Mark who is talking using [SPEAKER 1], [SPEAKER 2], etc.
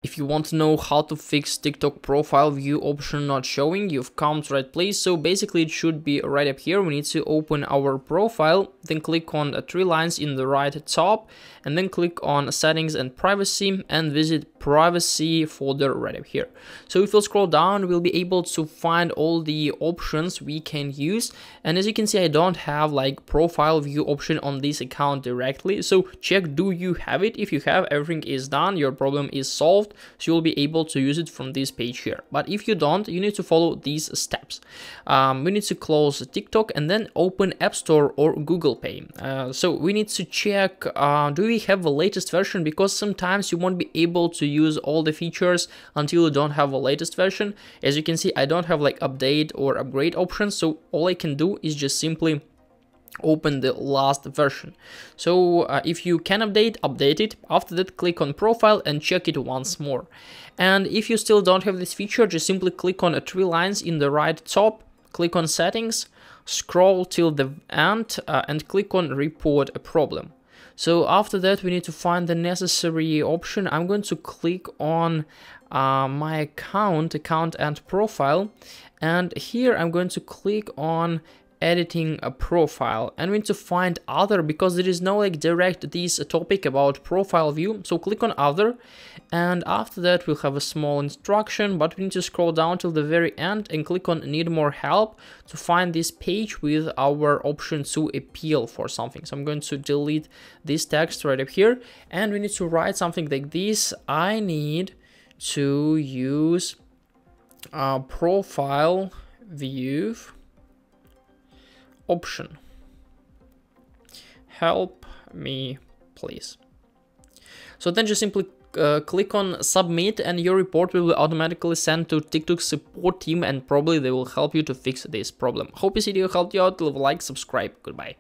[SPEAKER 1] If you want to know how to fix TikTok profile view option not showing, you've come to the right place. So basically it should be right up here. We need to open our profile, then click on the three lines in the right top, and then click on settings and privacy and visit privacy folder right up here. So if we'll scroll down, we'll be able to find all the options we can use. And as you can see, I don't have like profile view option on this account directly. So check, do you have it? If you have, everything is done, your problem is solved. So you'll be able to use it from this page here. But if you don't, you need to follow these steps. We need to close TikTok and then open App Store or Google Pay. So we need to check, do we have the latest version? Because sometimes you won't be able to use all the features until you don't have a latest version. As you can see, I don't have like update or upgrade options. So all I can do is just simply open the last version. So if you can update it. After that, click on profile and check it once more. And if you still don't have this feature, just simply click on three lines in the right top, click on settings, scroll till the end and click on report a problem. So after that, we need to find the necessary option. I'm going to click on my account and profile, and here I'm going to click on editing a profile, and we need to find other, because there is no like direct this topic about profile view. So click on other, and after that we'll have a small instruction, but we need to scroll down till the very end and click on need more help to find this page with our option to appeal for something. So I'm going to delete this text right up here, and we need to write something like this: I need to use profile view option, help me please. So then just simply click on submit, and your report will be automatically sent to TikTok support team, and probably they will help you to fix this problem. Hope this video helped you out. Leave a like, subscribe. Goodbye.